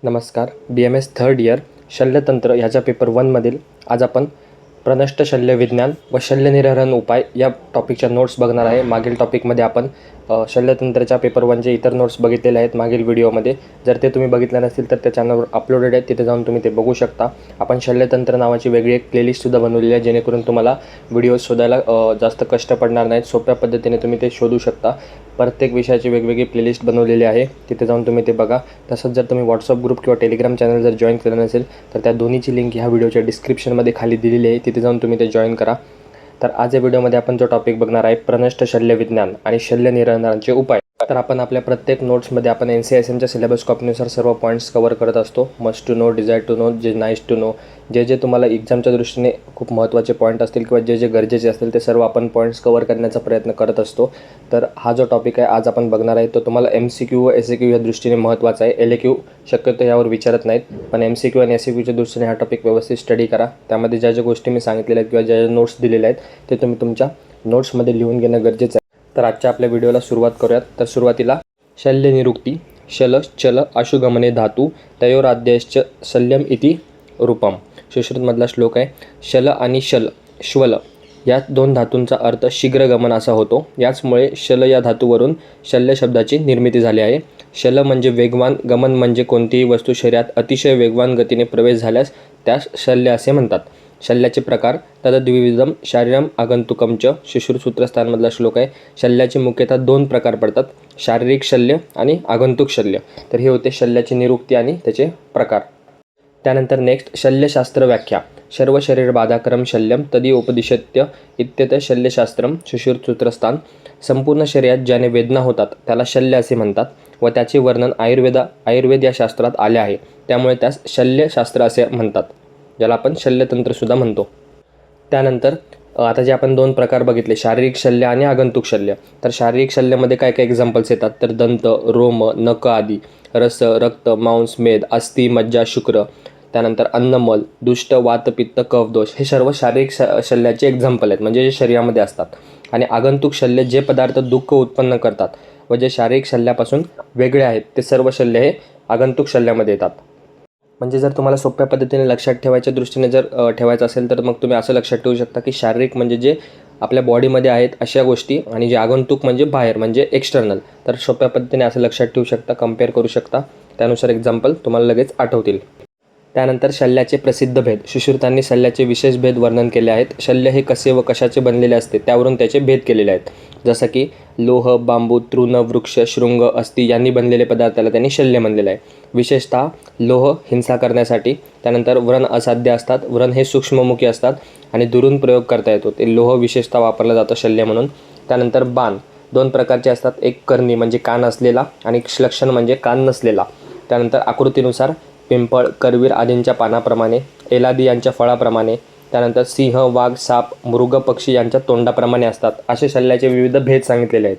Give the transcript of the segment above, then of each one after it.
नमस्कार. BMS third year शल्यतंत्र ह्याच्या paper 1मधील आज आपण प्रनष्ट शल्यविज्ञान व शल्यनिर्हरण उपाय या टॉपिकच्या नोट्स बघणार आहे. मागील टॉपिकमध्ये आपण शल्यतंत्राच्या पेपर 1चे इतर नोट्स बघितलेले आहेत मागील व्हिडिओमध्ये. जर ते तुम्ही बघितले नसतील तर त्या चॅनलवर अपलोडेड आहेत, तिथे जाऊन तुम्ही ते बघू शकता. आपण शल्यतंत्र नावाची वेगळी एक प्लेलिस्टसुद्धा बनवलेली आहे, जेणेकरून तुम्हाला व्हिडिओ शोधायला जास्त कष्ट पडणार नाहीत. सोप्या पद्धतीने तुम्ही ते शोधू शकता. प्रत्येक विषयाची वेगवेगळी प्लेलिस्ट बनवलेली आहे, तिथे जाऊन तुम्ही ते बघा. तसंच जर तुम्ही व्हॉट्सअप ग्रुप किंवा टेलिग्राम चॅनल जर जॉईन केलं नसेल तर त्या दोन्हीची लिंक ह्या व्हिडिओच्या डिस्क्रिप्शनमध्ये खाली दिलेली आहे, तिथे जाऊन तुम्ही ते जॉईन करा. तर आज या व्हिडिओमध्ये आपण जो टॉपिक बघणार आहे प्रनष्ट शल्यविज्ञान आणि शल्यनिर्हरणाचे उपाय. तर आपण आपल्या प्रत्येक नोट्समध्ये आपण NCSMच्या सिलेबस कॉपीनुसार सर्व पॉईंट्स कवर करत असतो. Must to know, desire to know, जे नाईस टू नो, जे तुम्हाला एक्झामच्या दृष्टीने खूप महत्त्वाचे पॉईंट असतील किंवा जे गरजेचे असतील ते सर्व आपण पॉईंट्स कवर करण्याचा प्रयत्न करत असतो. तर हा जो टॉपिक आहे आज आपण बघणार आहे तो तुम्हाला MCQ व SAQ या दृष्टीने महत्त्वाचा आहे. LAQ शक्यतो यावर विचारत नाहीत, पण MCQ आणि SAQच्या दृष्टीने हा टॉपिक व्यवस्थित स्टडी करा. त्यामध्ये ज्या गोष्टी मी सांगितलेल्या आहेत किंवा ज्या नोट्स दिलेल्या आहेत ते तुम्ही तुमच्या नोट्समध्ये लिहून घेणं गरजेचं आहे. तर आजच्या आपल्या व्हिडिओला सुरुवात करूयात. तर सुरुवातीला शल्यनिरुक्ती. शल चल आशुगमने धातू तयोराद्यश्च शल्यम इति रूपम. सुश्रुतमधला श्लोक आहे. शल आणि शल श्वल या दोन धातूंचा अर्थ शीघ्रगमन असा होतो. याचमुळे शल या धातूवरून शल्य शब्दाची निर्मिती झाली आहे. शल म्हणजे वेगवान, गमन म्हणजे कोणतीही वस्तू शरीरात अतिशय वेगवान गतीने प्रवेश झाल्यास त्यास शल्य असे म्हणतात. शल्याचे प्रकार. तद्विविधम शारीरम आगंतुकमच. सुश्रुत सूत्रस्थानमधला श्लोक आहे. शल्याचे मुख्यतः दोन प्रकार पडतात, शारीरिक शल्य आणि आगंतुक शल्य. तर हे होते शल्याची निरुक्ती आणि त्याचे प्रकार. त्यानंतर नेक्स्ट शल्यशास्त्र व्याख्या. सर्व शरीर बाधाक्रम शल्यम तदी उपदिशत्य इत्यत शल्यशास्त्रम. सुश्रुत सूत्रस्थान. संपूर्ण शरीरात ज्याने वेदना होतात त्याला शल्य असे म्हणतात व त्याचे वर्णन आयुर्वेद या शास्त्रात आले आहे, त्यामुळे त्यास शल्यशास्त्र असे म्हणतात, ज्याला आपण शल्यतंत्रसुद्धा म्हणतो. त्यानंतर आता जे आपण दोन प्रकार बघितले, शारीरिक शल्य आणि आगंतुक शल्य. तर शारीरिक शल्यमध्ये काय काय एक्झाम्पल्स येतात तर दंत, रोम, नख आदी, रस, रक्त, मांस, मेद, अस्थि, मज्जा, शुक्र. त्यानंतर अन्नमल, दुष्ट, वात, पित्त, कफ, दोष. हे सर्व शारीरिक शल्याचे एक्झाम्पल आहेत, म्हणजे जे शरीरामध्ये असतात. आणि आगंतुक शल्य जे पदार्थ दुःख उत्पन्न करतात व जे शारीरिक शल्यापासून वेगळे आहेत ते सर्व शल्य हे आगंतुक शल्यामध्ये येतात. म्हणजे जर तुम्हाला सोप्या पद्धतीने लक्षात ठेवायच्या दृष्टीने जर ठेवायचं असेल तर मग तुम्ही असं लक्षात ठेवू शकता की शारीरिक म्हणजे जे आपल्या बॉडीमध्ये आहेत अशा गोष्टी, आणि जे आगंतुक म्हणजे बाहेर म्हणजे एक्सटर्नल. तर सोप्या पद्धतीने असं लक्षात ठेवू शकता, कम्पेअर करू शकता, त्यानुसार एक्झाम्पल तुम्हाला लगेच आठवतील. त्यानंतर शल्याचे प्रसिद्ध भेद. सुश्रुतांनी शल्याचे विशेष भेद वर्णन केले आहेत. शल्य हे कसे व कशाचे बनलेले असते त्यावरून त्याचे भेद केलेले आहेत. जसं की लोह, बांबू, तृण, वृक्ष, शृंग, अस्थि यांनी बनलेले पदार्थाला त्यांनी शल्य म्हणलेलं आहे. विशेषतः लोह हिंसा करण्यासाठी. त्यानंतर व्रण असाध्य असतात, व्रण हे सूक्ष्ममुखी असतात आणि दुरून प्रयोग करता येतो, ते लोह विशेषतः वापरला जातो शल्य म्हणून. त्यानंतर बाण दोन प्रकारचे असतात, एक कर्णी म्हणजे कान असलेला आणि श्लक्षण म्हणजे कान नसलेला. त्यानंतर आकृतीनुसार पिंपळ, करवीर आदींच्या पानाप्रमाणे, एलादी यांच्या फळाप्रमाणे. त्यानंतर सिंह, वाघ, साप, मृग, पक्षी यांच्या तोंडाप्रमाणे असतात. असे शल्याचे विविध भेद सांगितलेले आहेत.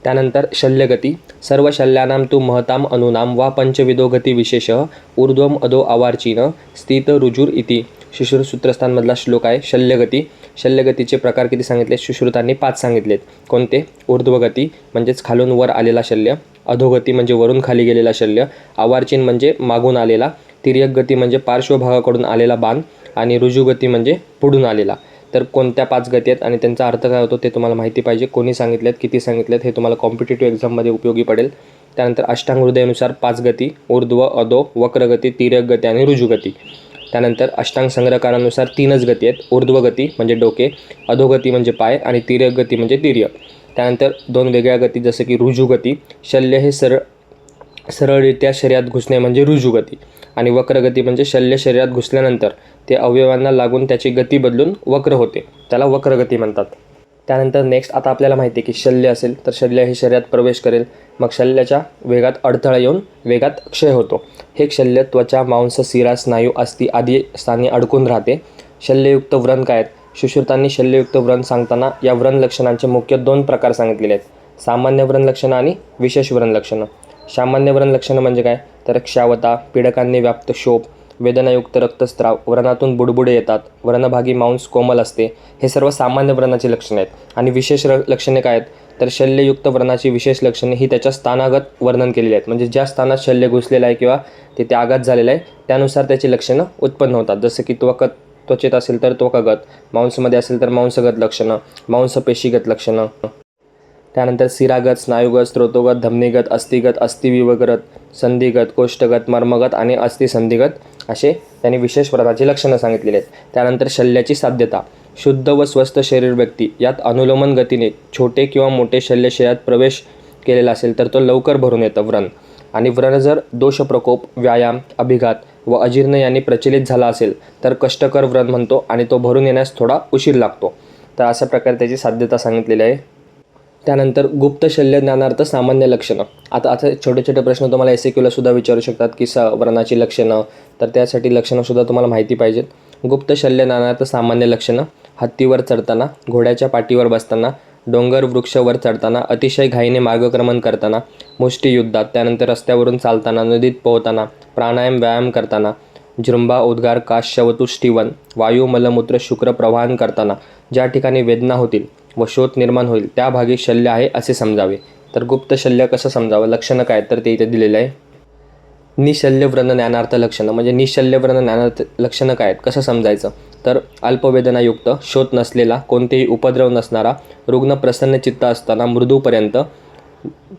त्यानंतर शल्यगती. सर्व शल्यानां तु महताम अनुनाम वा पंचविधो गती विशेष ऊर्ध्वम अधो आवार्चीन स्थित रुजुर इति. सुश्रुत सूत्रस्थानमधला श्लोक आहे. शल्यगती. शल्यगतीचे प्रकार किती सांगितले? सुश्रुतांनी 5 सांगितलेत. कोणते? ऊर्ध्वगती म्हणजेच खालून वर आलेला शल्य, अधोगती म्हणजे वरून खाली गेलेला शल्य, आवार्चीन म्हणजे मागून आलेला, तिर्यक गती म्हणजे पार्श्वभागाकडून आलेला बाण, आणि रुजुगती म्हणजे पुढून आलेला. तर कोणत्या 5 गती आहेत आणि त्यांचा अर्थ काय होतो ते तुम्हाला माहिती पाहिजे. कोणी सांगितलेत, किती सांगितलेत, हे तुम्हाला कॉम्पिटिटिव्ह एक्झाममध्ये उपयोगी पडेल. त्यानंतर अष्टांग हृदयानुसार 5 गती, ऊर्ध्व, अधो, वक्रगती, तिर्यक गती आणि रुजुगती. त्यानंतर अष्टांग संग्रहकारानुसार 3च गती आहेत. ऊर्ध्वगती म्हणजे डोके, अधोगती म्हणजे पाय आणि तिर्यक गती म्हणजे तिर्यक. त्यानंतर 2 वेगळ्या गती जसं की रुजुगती. शल्य हे सरळरित्या शरीरात घुसणे म्हणजे रुजुगती, आणि वक्रगती म्हणजे शल्य शरीरात घुसल्यानंतर ते अवयवांना लागून त्याची गती बदलून वक्र होते, त्याला वक्रगती म्हणतात. त्यानंतर नेक्स्ट आता आपल्याला माहिती आहे की शल्य असेल तर शल्य हे शरीरात प्रवेश करेल, मग शल्याच्या वेगात अडथळा येऊन वेगात क्षय होतो. हे शल्य त्वचा, मांस, सिरा, स्नायू, अस्थि आदी स्थानी अडकून राहते. शल्ययुक्त व्रण काय आहेत? सुश्रुतांनी शल्ययुक्त व्रण सांगताना या व्रण लक्षणांचे मुख्य 2 प्रकार सांगितलेले आहेत, सामान्य व्रण लक्षणं आणि विशेष व्रण लक्षणं. सामान्य व्रण लक्षणं म्हणजे काय तर क्षावता, पीडकांनी व्याप्त शोप, वेदनायुक्त रक्तस्राव, व्रणातून बुडबुडे येतात, व्रणभागी मांस कोमल असते, हे सर्व सामान्य व्रणाची लक्षणे आहेत. आणि विशेष लक्षणे काय आहेत तर शल्ययुक्त व्रणाची विशेष लक्षणे ही त्याच्या स्थानागत वर्णन केलेली आहेत. म्हणजे ज्या स्थानात शल्य घुसलेलं आहे किंवा तिथे आघात झालेला आहे त्यानुसार त्याची लक्षणं उत्पन्न होतात. जसं की त्वचेत असेल तर त्वकगत, मांसमध्ये असेल तर मांसगत लक्षणं, मांसपेशीगत लक्षणं, त्यानंतर शिरागत, स्नायुगत, स्त्रोतोगत, धमनीगत, अस्थिगत, अस्थिविवगत, संधिगत, कोष्ठगत, मर्मगत आणि अस्थिसंधिगत असे त्यांनी विशेष व्रणाची लक्षणं सांगितलेली आहेत. त्यानंतर शल्याची साध्यता. शुद्ध व स्वस्थ शरीर व्यक्ती यात अनुलोमन गतीने छोटे किंवा मोठे शल्य शरीरात प्रवेश केलेला असेल तर तो लवकर भरून येतं व्रण. आणि व्रण जर दोषप्रकोप, व्यायाम, अभिघात व अजीर्ण यांनी प्रचलित झाला असेल तर कष्टकर व्रण म्हणतो आणि तो भरून येण्यास थोडा उशीर लागतो. तर अशा प्रकारे त्याची साध्यता सांगितलेली आहे. त्यानंतर गुप्त शल्य ज्ञानार्थ सामान्य लक्षणं. आता छोटे छोटे प्रश्न तुम्हाला SAQला सुद्धा विचारू शकतात की व्रणाची लक्षणं, तर त्यासाठी लक्षणंसुद्धा तुम्हाला माहिती पाहिजेत. गुप्त शल्य ज्ञानार्थ सामान्य लक्षणं. हत्तीवर चढताना, घोड्याच्या पाठीवर बसताना, डोंगर वृक्षावर चढताना, अतिशय घाईने मार्गक्रमण करताना, मुष्टियुद्धात, त्यानंतर रस्त्यावरून चालताना, नदीत पोहताना, प्राणायाम व्यायाम करताना, जृंभा, उद्गार, काश, शवतुष्टिवन, वायू, मलमूत्र, शुक्र प्रवाहन करताना ज्या ठिकाणी वेदना होतील व शोथ निर्माण होईल त्या भागी शल्य आहे असे समजावे. तर गुप्त शल्य कसं समजावं, लक्षणं काय तर ते इथे दिलेलं आहे. निशल्य व्रण ज्ञानार्थ लक्षणं. म्हणजे निशल्य व्रण ज्ञानार्थ लक्षणं काय आहेत, कसं समजायचं तर अल्पवेदनायुक्त, शोथ नसलेला, कोणतेही उपद्रव नसणारा, रुग्ण प्रसन्न चित्त असताना मृदूपर्यंत,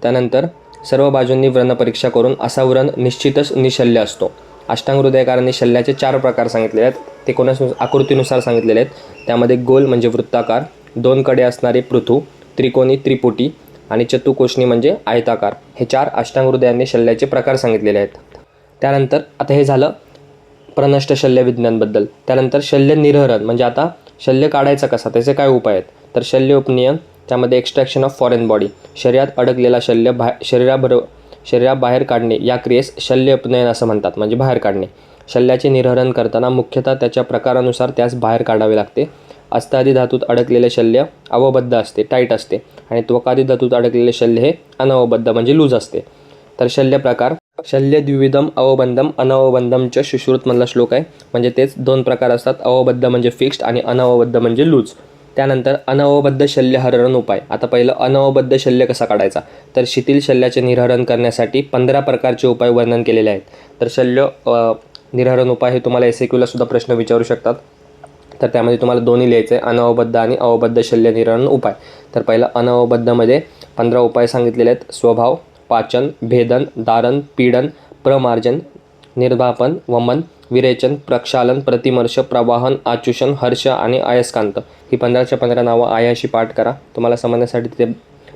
त्यानंतर सर्व बाजूंनी व्रणपरीक्षा करून असा व्रण निश्चितच निशल्य असतो. अष्टांग हृदयकारांनी शल्याचे 4 प्रकार सांगितलेले आहेत. ते आकृतीनुसार सांगितलेले आहेत. त्यामध्ये गोल म्हणजे वृत्ताकार, 2 कडे असणारे पृथू, त्रिकोणी त्रिपुटी आणि चतुकोष्णी म्हणजे आयताकार, हे 4 अष्टांग हृदयांनी शल्याचे प्रकार सांगितलेले आहेत. त्यानंतर आता हे झालं प्रनष्ट शल्य विज्ञानबद्दल. त्यानंतर शल्य निर्हरण म्हणजे आता शल्य काढायचा कसा, त्याचे काय उपाय आहेत तर शल्य उपनयन, त्यामध्ये एक्स्ट्रॅक्शन ऑफ फॉरेन बॉडी, शरीरात अडकलेला शल्य शरीराबाहेर काढणे या क्रियेस शल्य उपनयन असं म्हणतात, म्हणजे बाहेर काढणे. शल्याचे निर्हरण करताना मुख्यतः त्याच्या प्रकारानुसार त्यास बाहेर काढावे लागते. अस्तादी धातूत अडकलेले शल्य अवबद्ध असते, टाईट असते, आणि त्वकादी धातूत अडकलेले शल्य हे अनवबद्ध म्हणजे लूज असते. तर शल्य प्रकार. शल्य द्विविधम अवबंधम अनवबंधमच्या सुश्रुतमधला श्लोक आहे. म्हणजे तेच 2 प्रकार असतात, अवबद्ध म्हणजे फिक्स्ड आणि अनवबद्ध म्हणजे लूज. त्यानंतर अनवबद्ध शल्य हरण उपाय. आता पहिलं अनवबद्ध शल्य कसा काढायचा तर शिथिल शल्याचे निर्हरण करण्यासाठी 15 प्रकारचे उपाय वर्णन केलेले आहेत. तर शल्य निर्हरण उपाय हे तुम्हाला SAQला सुद्धा प्रश्न विचारू शकतात. तर त्यामध्ये तुम्हाला दोन्ही लिहायचं आहे, अनवबद्ध आणि अवबद्ध शल्य निर्हरण उपाय. तर पहिलं अनवबद्धमध्ये 15 उपाय सांगितलेले आहेत. स्वभाव, पाचन, भेदन, दारण, पीडन, प्रमार्जन, निर्वापन, वमन, विरेचन, प्रक्षालन, प्रतिमर्श, प्रवाहन, आचूषण, हर्ष आणि अयस्कांत. ही 15च्या 15 नावं आयाशी पाठ करा. तुम्हाला समजण्यासाठी तिथे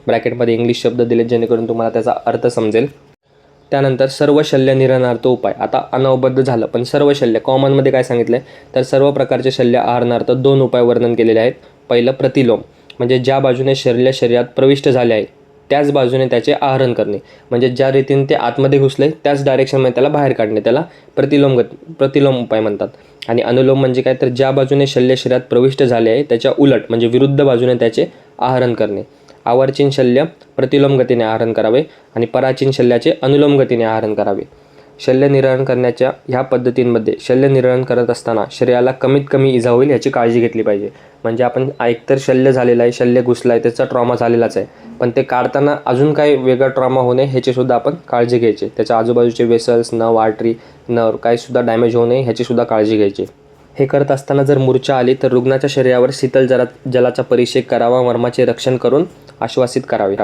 ब्रॅकेटमध्ये इंग्लिश शब्द दिलेत जेणेकरून तुम्हाला त्याचा अर्थ समजेल. त्यानंतर सर्व शल्य निर्हरणार्थ उपाय. आता अनवबद्ध झालं, पण सर्व शल्य कॉमनमध्ये काय सांगितलं आहे तर सर्व प्रकारचे शल्य आहरणार्थ 2 उपाय वर्णन केलेले आहेत. पहिलं प्रतिलोम म्हणजे ज्या बाजूने शल्य शरीरात प्रविष्ट झाले आहे त्याच बाजूने त्याचे आहरण करणे. म्हणजे ज्या रीतीने ते आतमध्ये घुसले त्याच डायरेक्शनमध्ये त्याला बाहेर काढणे, त्याला प्रतिलोम उपाय म्हणतात. आणि अनुलोम म्हणजे काय तर ज्या बाजूने शल्य शरीरात प्रविष्ट झाले आहे त्याच्या उलट म्हणजे विरुद्ध बाजूने त्याचे आहरण करणे. आवर्चीन शल्य प्रतिलोम गतीने आहरण करावे आणि पराचीन शल्याचे अनुलोम गतीने आहरण करावे. शल्य निर्हरण करण्याच्या ह्या पद्धतींमध्ये शल्य निर्हरण करत असताना शरीराला कमीत कमी इजा होईल याची काळजी घेतली पाहिजे. म्हणजे आपण एकतर शल्य झालेला आहे, शल्य घुसला आहे, त्याचा ट्रॉमा झालेलाच आहे, पण ते काढताना अजून काही वेगळा ट्रॉमा होणे ह्याचीसुद्धा आपण काळजी घ्यायची. त्याच्या आजूबाजूचे वेसल्स, नर्व, आर्टरी, नर्व काहीसुद्धा डॅमेज होऊ नये ह्याचीसुद्धा काळजी घ्यायची. हे करत असताना जर मूर्छा आली तर रुग्णाच्या शरीरावर शीतल जलाचा परिषेक करावा, मर्माचे रक्षण करून आश्वासित करावे.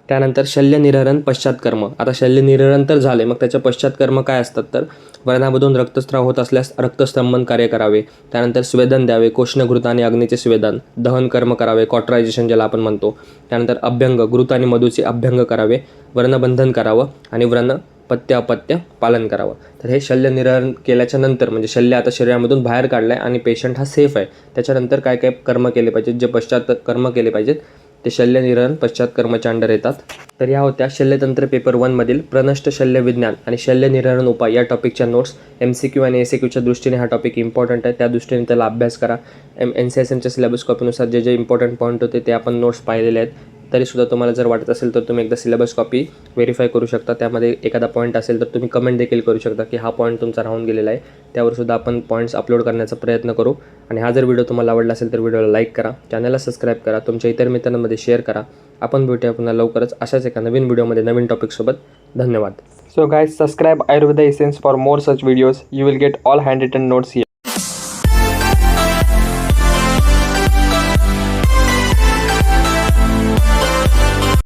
त्यानंतर शल्य निर्हरण पश्चात्कर्म. आता शल्य निर्हरण तर झाले, मग त्याच्या पश्चात्कर्म काय असतात तर व्रणामधून रक्तस्राव होत असल्यास रक्तस्तंभन कार्य करावे. त्यानंतर स्वेदन द्यावे, कोष्णघृत आणि अग्नीचे स्वेदन, दहन कर्म करावे, कॉटरायझेशन ज्याला आपण म्हणतो. त्यानंतर अभ्यंग, घृत आणि मधूचे अभ्यंग करावे, व्रणबंधन करावं आणि व्रण पथ्य अपत्य पालन करावं. तर हे शल्य निर्हरण केल्याच्या नंतर म्हणजे शल्य आता शरीरामधून बाहेर काढलं आहे आणि पेशंट हा सेफ आहे, त्याच्यानंतर काय काय कर्म केले पाहिजेत, जे पश्चात्कर्म केले पाहिजेत ते शल्य निर्हरण पश्चात्कर्माच्या अंडर येतात. तर या होत्या शल्यतंत्र पेपर 1 मधील प्रनष्ट शल्य विज्ञान आणि शल्य निर्हरण उपाय या टॉपिकच्या नोट्स. MCQ आणि SAQच्या दृष्टीने हा टॉपिक इम्पॉर्टंट आहे, त्या दृष्टीने त्याला अभ्यास करा. NCSMच्या सिलेबस कॉपीनुसार जे इम्पॉर्टंट पॉईंट होते ते आपण नोट्स पाहिलेले आहेत. तरीसुद्धा तुम्हाला जर वाटत असेल तर तुम्ही एकदा सिलेबस कॉपी व्हेरीफाय करू शकता. त्यामध्ये एखादा पॉईंट असेल तर तुम्ही कमेंट देखील करू शकता की हा पॉईंट तुमचा राहून गेलेला आहे. त्यावरसुद्धा आपण पॉईंट्स अपलोड करण्याचा प्रयत्न करू. आणि हा जर व्हिडिओ तुम्हाला आवडला असेल तर व्हिडिओला लाईक करा, चॅनलला सबस्क्राईब करा, तुमच्या इतर मित्रांमध्ये शेअर करा. आपण भेटूया पुन्हा लवकरच अशाच एका नवीन व्हिडिओमध्ये नवीन टॉपिकसोबत. धन्यवाद. So guys, subscribe Ayurveda Essence for more such videos. You will get all handwritten notes here.